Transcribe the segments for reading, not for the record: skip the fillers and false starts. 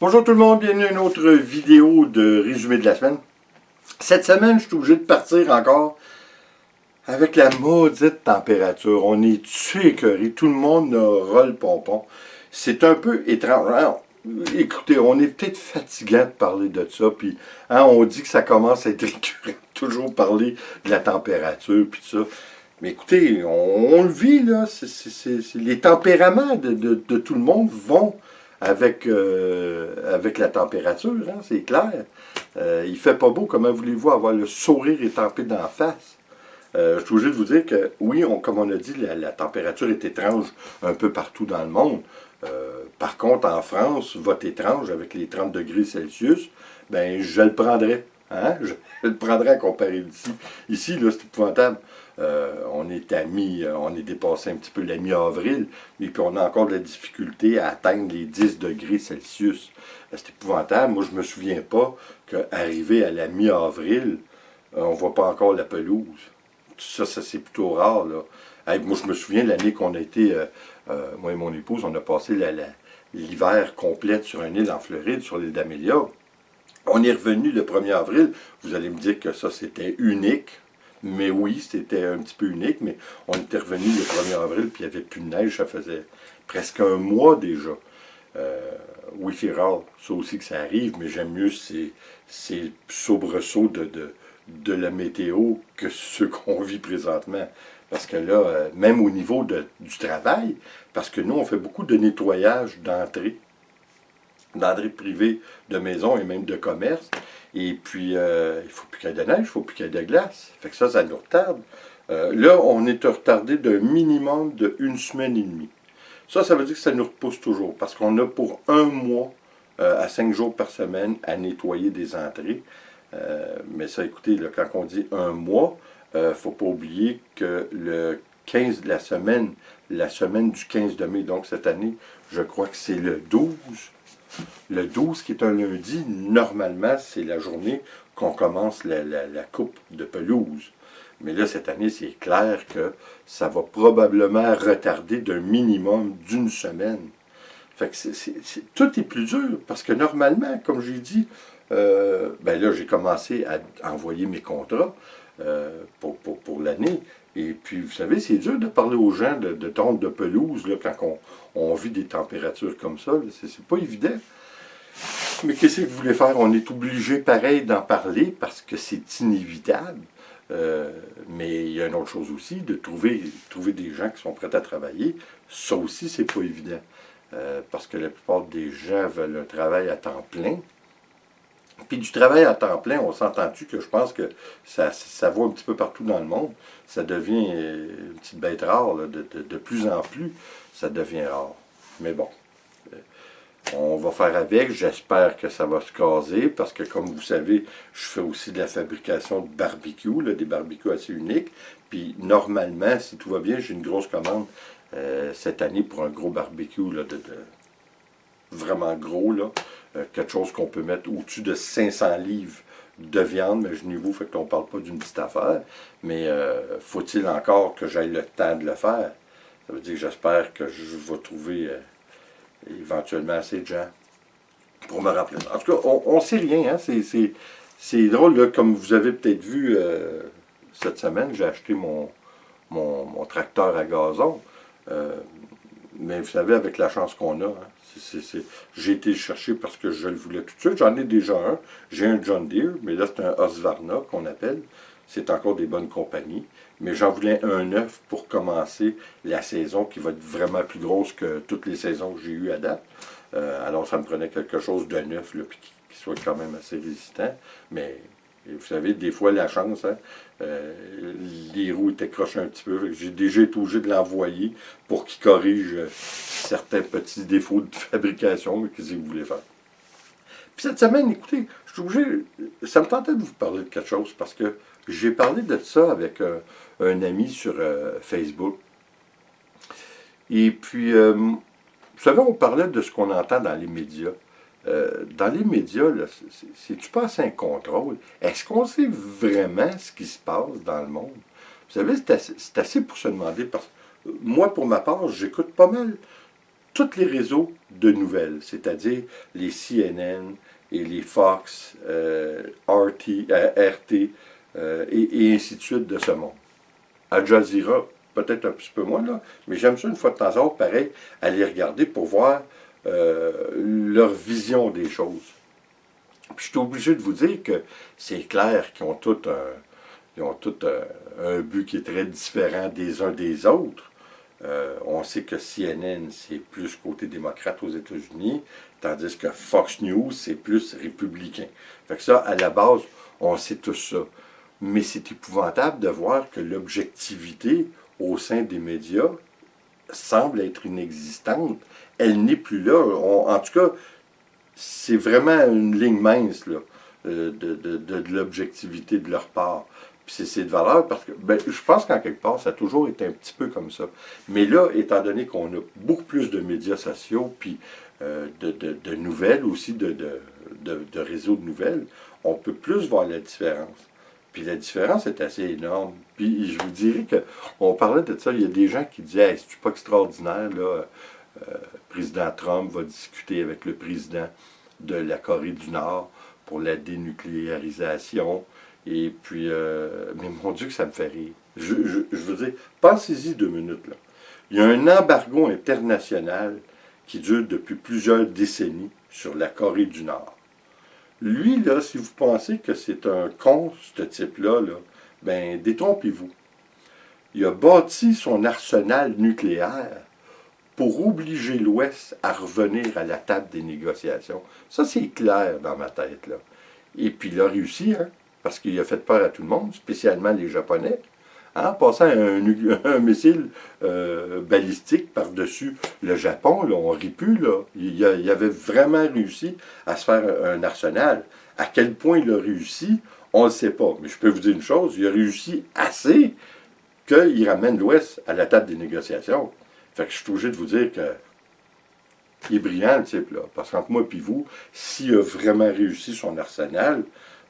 Bonjour tout le monde, bienvenue à une autre vidéo de résumé de la semaine. Cette semaine, je suis obligé de partir encore avec la maudite température. On est écœuré, tout le monde aura le pompon. C'est un peu étrange. Hein? Écoutez, on est peut-être fatiguant de parler de ça, puis on dit que ça commence à être récurrent, toujours parler de la température, puis ça. Mais écoutez, on le vit, là. Les tempéraments de tout le monde vont avec la température, hein, c'est clair. Il fait pas beau, comment voulez-vous avoir le sourire étampé d'en face? Je suis obligé de vous dire que, oui, comme on a dit, la température est étrange un peu partout dans le monde. Par contre, en France, votre étrange, avec les 30 degrés Celsius, ben, je le prendrais. Hein? Je le prendrais à comparer d'ici. Ici, là, c'est épouvantable. On est dépassé un petit peu la mi-avril, et puis on a encore de la difficulté à atteindre les 10 degrés Celsius. C'est épouvantable. Moi, je ne me souviens pas qu'arrivé à la mi-avril, on ne voit pas encore la pelouse. Ça c'est plutôt rare, là. Hey, moi, je me souviens de l'année qu'on a été, moi et mon épouse, on a passé l'hiver complet sur une île en Floride, sur l'île d'Amélia. On est revenu le 1er avril. Vous allez me dire que ça, c'était unique. Mais oui, c'était un petit peu unique, mais on était revenu le 1er avril, puis il n'y avait plus de neige, ça faisait presque un mois déjà. Oui, c'est rare, ça aussi que ça arrive, mais j'aime mieux ces soubresauts de la météo que ceux qu'on vit présentement. Parce que là, même au niveau du travail, parce que nous, on fait beaucoup de nettoyage d'entrée privée de maison et même de commerce. Et puis, il ne faut plus qu'il y ait de neige, il ne faut plus qu'il y ait de glace. Fait que ça nous retarde. Là, on est retardé d'un minimum de 1 semaine et demie. Ça veut dire que ça nous repousse toujours, parce qu'on a pour 1 mois à 5 jours par semaine à nettoyer des entrées. Mais ça, écoutez, là, quand on dit 1 mois, il ne faut pas oublier que le 15 de la semaine du 15 de mai, donc cette année, je crois que c'est le 12. Le 12, qui est un lundi, normalement, c'est la journée qu'on commence la coupe de pelouse. Mais là, cette année, c'est clair que ça va probablement retarder d'un minimum d'1 semaine. Fait que tout est plus dur, parce que normalement, comme j'ai dit, ben là, j'ai commencé à envoyer mes contrats pour l'année. Et puis, vous savez, c'est dur de parler aux gens de tonte de pelouse là, quand on vit des températures comme ça. C'est pas évident. Mais qu'est-ce que vous voulez faire? On est obligé, pareil, d'en parler parce que c'est inévitable. Mais il y a une autre chose aussi, de trouver des gens qui sont prêts à travailler. Ça aussi, c'est pas évident. Parce que la plupart des gens veulent un travail à temps plein. Puis du travail à temps plein, on s'entend-tu que je pense que ça va un petit peu partout dans le monde. Ça devient une petite bête rare, là, de plus en plus, ça devient rare. Mais bon, on va faire avec. J'espère que ça va se caser, parce que comme vous savez, je fais aussi de la fabrication de barbecues, là, des barbecues assez uniques. Puis normalement, si tout va bien, j'ai une grosse commande cette année pour un gros barbecue là, vraiment gros, là. Quelque chose qu'on peut mettre au-dessus de 500 livres de viande, mais imaginez-vous, fait qu'on ne parle pas d'une petite affaire, mais faut-il encore que j'aille le temps de le faire? Ça veut dire que j'espère que je vais trouver éventuellement assez de gens pour me rappeler. En tout cas, on ne sait rien, hein? C'est drôle, là, comme vous avez peut-être vu cette semaine, j'ai acheté mon tracteur à gazon. Mais vous savez, avec la chance qu'on a, hein, j'ai été le chercher parce que je le voulais tout de suite. J'en ai déjà un. J'ai un John Deere, mais là, c'est un Husqvarna qu'on appelle. C'est encore des bonnes compagnies. Mais j'en voulais un neuf pour commencer la saison qui va être vraiment plus grosse que toutes les saisons que j'ai eues à date. Alors, ça me prenait quelque chose de neuf, là, puis qui soit quand même assez résistant. Mais vous savez, des fois, la chance, hein, les roues étaient crochées un petit peu. J'ai déjà été obligé de l'envoyer pour qu'il corrige certains petits défauts de fabrication. Mais qu'est-ce que vous voulez faire? Puis cette semaine, écoutez, je suis obligé, ça me tentait de vous parler de quelque chose parce que j'ai parlé de ça avec un ami sur Facebook. Et puis, vous savez, on parlait de ce qu'on entend dans les médias. Dans les médias, c'est-tu pas assez un contrôle? Est-ce qu'on sait vraiment ce qui se passe dans le monde? Vous savez, c'est assez pour se demander, parce que moi, pour ma part, j'écoute pas mal tous les réseaux de nouvelles, c'est-à-dire les CNN et les Fox, RT, et ainsi de suite de ce monde. Al Jazeera, peut-être un petit peu moins, là, mais j'aime ça une fois de temps en temps, pareil, aller regarder pour voir leur vision des choses. Puis je suis obligé de vous dire que c'est clair qu'ils ont tous un but qui est très différent des uns des autres. On sait que CNN, c'est plus côté démocrate aux États-Unis, tandis que Fox News, c'est plus républicain. Fait que ça, à la base, on sait tout ça. Mais c'est épouvantable de voir que l'objectivité au sein des médias semble être inexistante. Elle n'est plus là. En tout cas, c'est vraiment une ligne mince là, de l'objectivité de leur part. Puis c'est de valeur parce que je pense qu'en quelque part, ça a toujours été un petit peu comme ça. Mais là, étant donné qu'on a beaucoup plus de médias sociaux, puis de nouvelles aussi, de réseaux de nouvelles, on peut plus voir la différence. Puis la différence est assez énorme. Puis je vous dirais qu'on parlait de ça, il y a des gens qui disaient hey, c'est pas extraordinaire, là, le président Trump va discuter avec le président de la Corée du Nord pour la dénucléarisation. Et puis, mais mon Dieu que ça me fait rire. Je veux dire, pensez-y 2 minutes là. Il y a un embargo international qui dure depuis plusieurs décennies sur la Corée du Nord. Lui, là, si vous pensez que c'est un con, ce type-là, là, ben détrompez-vous. Il a bâti son arsenal nucléaire pour obliger l'Ouest à revenir à la table des négociations. Ça, c'est clair dans ma tête, là. Et puis, il a réussi, hein, parce qu'il a fait peur à tout le monde, spécialement les Japonais, en passant un missile balistique par-dessus le Japon, là, on rit plus, là. Il avait vraiment réussi à se faire un arsenal. À quel point il a réussi, on ne le sait pas. Mais je peux vous dire une chose, il a réussi assez qu'il ramène l'Ouest à la table des négociations. Fait que je suis obligé de vous dire que il est brillant, le type, là. Parce qu'entre moi et vous, s'il a vraiment réussi son arsenal,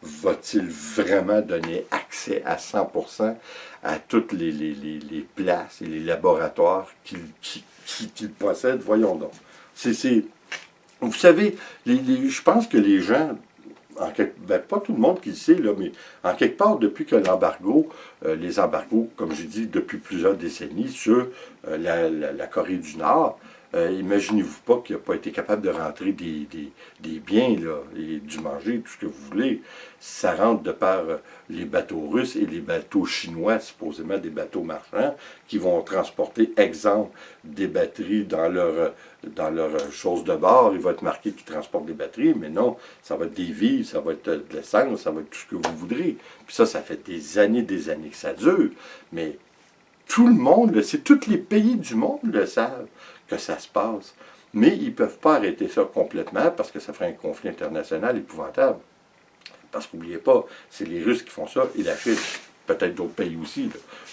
va-t-il vraiment donner accès à 100% à toutes les places et les laboratoires qu'il possède? Voyons donc. Vous savez, je pense que les gens, pas tout le monde qui le sait, là, mais en quelque part, depuis que les embargos, comme j'ai dit, depuis plusieurs décennies, sur la Corée du Nord, imaginez-vous pas qu'il n'a pas été capable de rentrer des biens, là, et du manger, tout ce que vous voulez. Ça rentre de par les bateaux russes et les bateaux chinois, supposément des bateaux marchands, qui vont transporter, exemple, des batteries dans leur chose de bord. Il va être marqué qu'ils transportent des batteries, mais non, ça va être des vivres, ça va être de l'essence, ça va être tout ce que vous voudrez. Puis ça fait des années que ça dure. Mais tout le monde, c'est tous les pays du monde le savent que ça se passe. Mais ils ne peuvent pas arrêter ça complètement parce que ça ferait un conflit international épouvantable. Parce qu'oubliez pas, c'est les Russes qui font ça et la Chine. Peut-être d'autres pays aussi,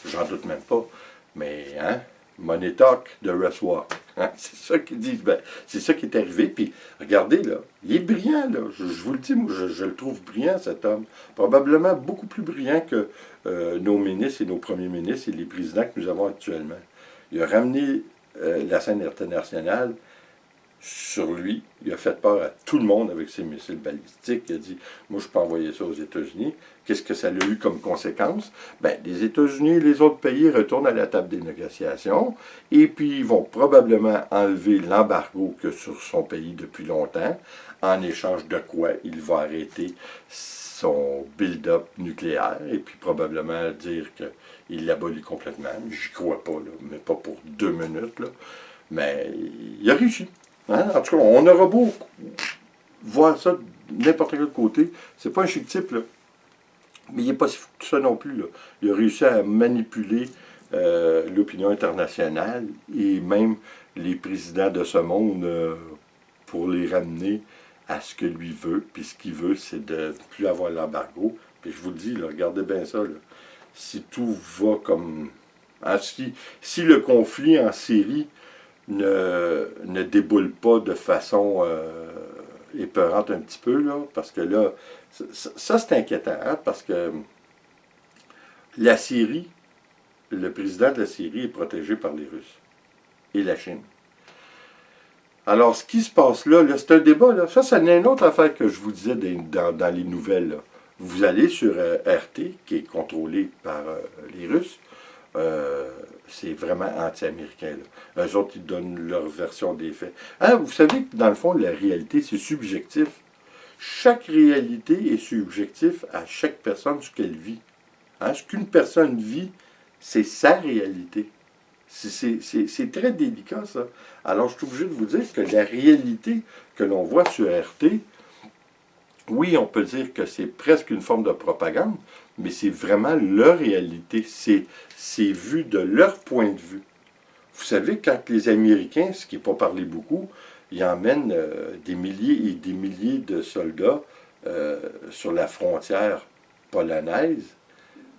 j'en doute même pas. Mais, hein, money talk, the rest walk. Hein, c'est ça qu'ils disent. Ben, c'est ça qui est arrivé. Puis, regardez, là, il est brillant, là. Je vous le dis, moi, je le trouve brillant, cet homme. Probablement beaucoup plus brillant que nos ministres et nos premiers ministres et les présidents que nous avons actuellement. Il a ramené la scène internationale sur lui. Il a fait peur à tout le monde avec ses missiles balistiques. Il a dit, moi, je peux envoyer ça aux États-Unis. Qu'est-ce que ça a eu comme conséquence? Ben, les États-Unis et les autres pays retournent à la table des négociations et puis ils vont probablement enlever l'embargo que sur son pays depuis longtemps, en échange de quoi il va arrêter son build-up nucléaire et puis probablement dire qu'il l'abolit complètement. J'y crois pas, là, mais pas pour 2 minutes. Là. Mais il a réussi. Hein? En tout cas, on aura beau voir ça de n'importe quel côté. C'est pas un chic type, là. Mais il n'est pas si fou que ça non plus. Là. Il a réussi à manipuler l'opinion internationale et même les présidents de ce monde pour les ramener à ce que lui veut. Puis ce qu'il veut, c'est de ne plus avoir l'embargo. Puis je vous le dis, là, regardez bien ça. Là. Si tout va comme... Hein, si le conflit en Syrie ne déboule pas de façon épeurante un petit peu, là, parce que là, ça c'est inquiétant, hein, parce que la Syrie, le président de la Syrie est protégé par les Russes et la Chine. Alors, ce qui se passe là, c'est un débat. Là. Ça, c'est une autre affaire que je vous disais dans les nouvelles. Là. Vous allez sur RT, qui est contrôlé par les Russes. C'est vraiment anti-américain. Là. Eux autres, ils donnent leur version des faits. Hein, vous savez que dans le fond, la réalité, c'est subjectif. Chaque réalité est subjective à chaque personne, ce qu'elle vit. Hein, ce qu'une personne vit, c'est sa réalité. C'est très délicat, ça. Alors, je suis obligé de vous dire que la réalité que l'on voit sur RT, oui, on peut dire que c'est presque une forme de propagande, mais c'est vraiment leur réalité. C'est vu de leur point de vue. Vous savez, quand les Américains, ce qui n'est pas parlé beaucoup, ils emmènent des milliers et des milliers de soldats sur la frontière polonaise,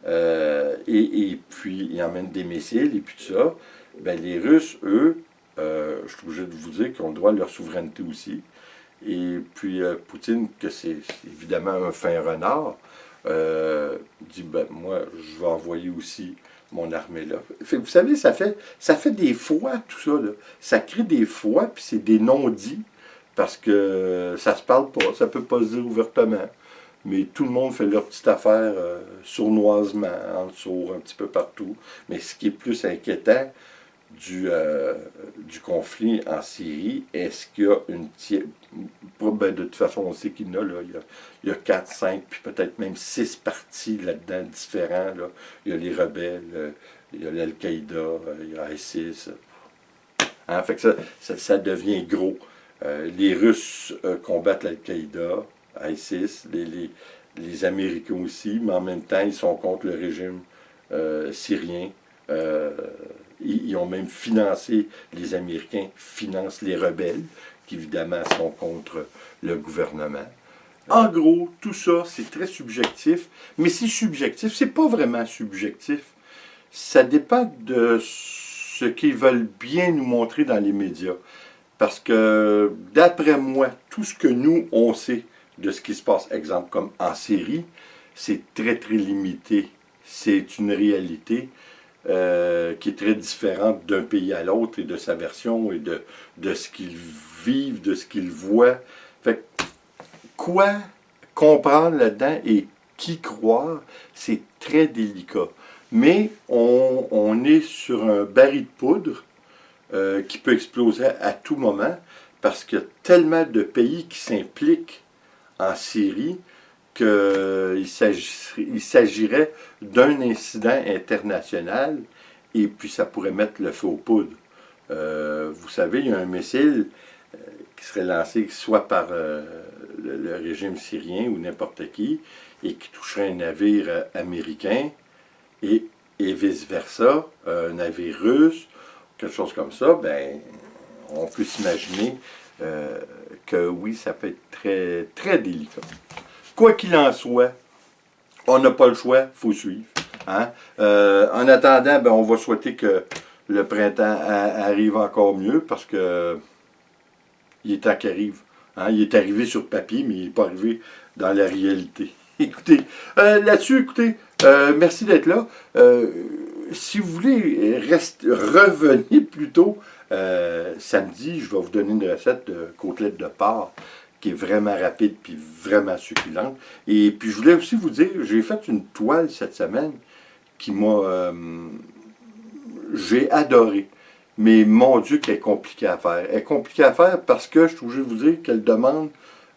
et puis ils emmènent des missiles et puis tout ça, ben, les Russes, eux, je suis obligé de vous dire qu'ils ont le droit à leur souveraineté aussi. Et puis Poutine, que c'est évidemment un fin renard, dit ben moi je vais envoyer aussi mon armée là. Vous savez, ça fait des fois tout ça, là. Ça crée des fois, puis c'est des non-dits, parce que ça se parle pas, ça peut pas se dire ouvertement. Mais tout le monde fait leur petite affaire sournoisement, en dessous, un petit peu partout. Mais ce qui est plus inquiétant du conflit en Syrie, est-ce qu'il y a une ben, de toute façon, on sait qu'il y en a, là. Il y a 4, 5, puis peut-être même 6 partis là-dedans différents. Là. Il y a les rebelles, il y a l'Al-Qaïda, il y a ISIS. Hein? Fait que ça devient gros. Les Russes combattent l'Al-Qaïda, ISIS, les Américains aussi, mais en même temps, ils sont contre le régime syrien. Ils ont même financé, les Américains financent les rebelles, qui évidemment sont contre le gouvernement. En gros, tout ça, c'est très subjectif, mais c'est subjectif, c'est pas vraiment subjectif. Ça dépend de ce qu'ils veulent bien nous montrer dans les médias. Parce que, d'après moi, tout ce que nous, on sait de ce qui se passe, exemple, comme en Syrie, c'est très, très limité. C'est une réalité qui est très différente d'un pays à l'autre et de sa version et de ce qu'ils vivent, de ce qu'ils voient. Fait que, quoi comprendre là-dedans et qui croire, c'est très délicat. Mais on est sur un baril de poudre qui peut exploser à tout moment parce qu'il y a tellement de pays qui s'impliquent en Syrie qu'il s'agirait d'un incident international et puis ça pourrait mettre le feu aux poudres. Vous savez, il y a un missile qui serait lancé soit par le régime syrien ou n'importe qui et qui toucherait un navire américain et vice-versa, un navire russe, quelque chose comme ça, ben, on peut s'imaginer que oui, ça peut être très, très délicat. Quoi qu'il en soit, on n'a pas le choix, il faut suivre. Hein? En attendant, ben, on va souhaiter que le printemps arrive encore mieux parce que il est temps qu'il arrive. Hein? Il est arrivé sur papier, mais il n'est pas arrivé dans la réalité. Écoutez, là-dessus, merci d'être là. Si vous voulez, revenez plutôt samedi, je vais vous donner une recette de côtelettes de porc qui est vraiment rapide puis vraiment succulente. Et puis je voulais aussi vous dire, j'ai fait une toile cette semaine qui m'a... j'ai adoré. Mais mon Dieu, qu'elle est compliquée à faire. Elle est compliquée à faire parce que je suis obligé de vous dire qu'elle demande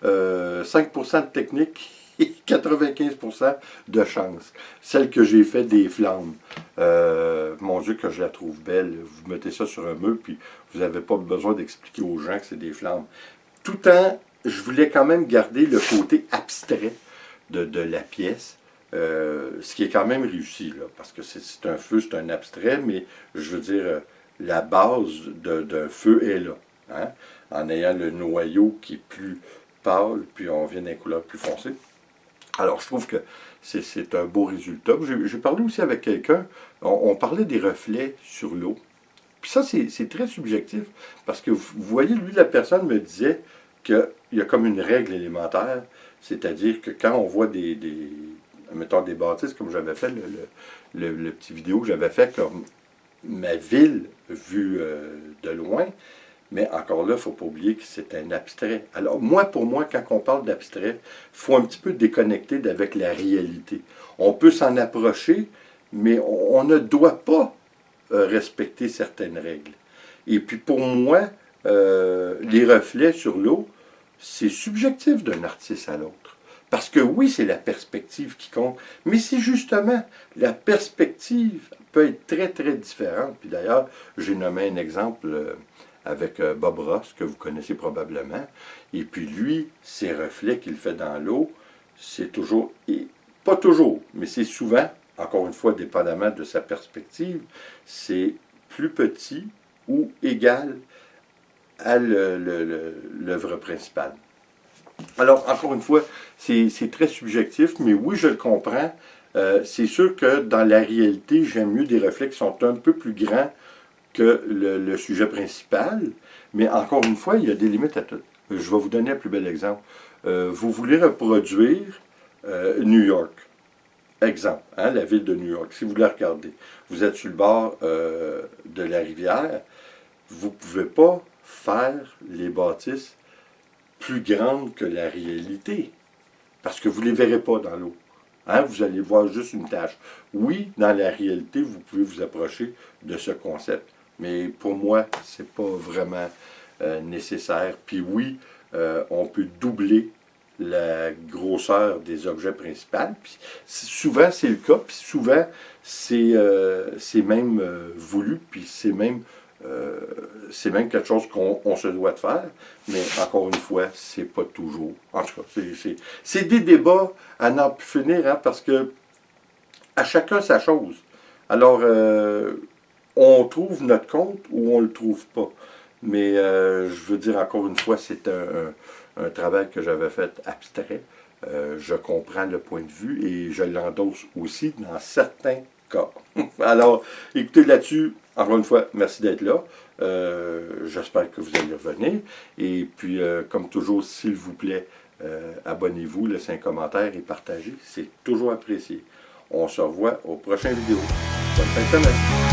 5% de technique et 95% de chance. Celle que j'ai fait des flammes. Mon Dieu, que je la trouve belle. Vous mettez ça sur un mur, puis vous n'avez pas besoin d'expliquer aux gens que c'est des flammes. Tout en, je voulais quand même garder le côté abstrait de la pièce. Ce qui est quand même réussi, là, parce que c'est un feu, c'est un abstrait, mais je veux dire, la base d'un feu est là. Hein, en ayant le noyau qui est plus pâle, puis on vient d'une couleur plus foncée. Alors, je trouve que c'est un beau résultat. J'ai parlé aussi avec quelqu'un, on parlait des reflets sur l'eau. Puis ça, c'est très subjectif, parce que vous voyez, lui, la personne me disait qu'il y a comme une règle élémentaire, c'est-à-dire que quand on voit mettons des bâtisses, comme j'avais fait, le petit vidéo que j'avais fait, comme ma ville vue de loin, Mais encore là, il ne faut pas oublier que c'est un abstrait. Alors, pour moi, quand on parle d'abstrait, il faut un petit peu déconnecter avec la réalité. On peut s'en approcher, mais on ne doit pas respecter certaines règles. Et puis pour moi, les reflets sur l'eau, c'est subjectif d'un artiste à l'autre. Parce que oui, c'est la perspective qui compte, mais c'est justement la perspective peut être très, très différente. Puis d'ailleurs, j'ai nommé un exemple avec Bob Ross, que vous connaissez probablement. Et puis lui, ses reflets qu'il fait dans l'eau, c'est toujours, et pas toujours, mais c'est souvent, encore une fois, dépendamment de sa perspective, c'est plus petit ou égal à l'œuvre principale. Alors, encore une fois, c'est très subjectif, mais oui, je le comprends. C'est sûr que dans la réalité, j'aime mieux des reflets qui sont un peu plus grands que le sujet principal, mais encore une fois, il y a des limites à tout. Je vais vous donner un plus bel exemple. Vous voulez reproduire New York. Exemple, hein, la ville de New York. Si vous la regardez, vous êtes sur le bord de la rivière, vous ne pouvez pas faire les bâtisses plus grandes que la réalité, parce que vous ne les verrez pas dans l'eau. Hein, vous allez voir juste une tache. Oui, dans la réalité, vous pouvez vous approcher de ce concept, mais pour moi, ce n'est pas vraiment nécessaire. Puis oui, on peut doubler la grosseur des objets principaux. Puis souvent, c'est le cas, puis souvent, c'est même voulu, puis c'est même quelque chose qu'on se doit de faire, mais encore une fois, c'est pas toujours. En tout cas, c'est des débats à n'en plus finir, hein, parce que à chacun sa chose. Alors, on trouve notre compte ou on le trouve pas. Mais je veux dire, encore une fois, c'est un travail que j'avais fait abstrait. Je comprends le point de vue et je l'endosse aussi dans certains cas. Alors, écoutez là-dessus, encore une fois, merci d'être là. J'espère que vous allez revenir. Et puis, comme toujours, s'il vous plaît, abonnez-vous, laissez un commentaire et partagez. C'est toujours apprécié. On se revoit aux prochaines vidéos. Bonne fin de semaine.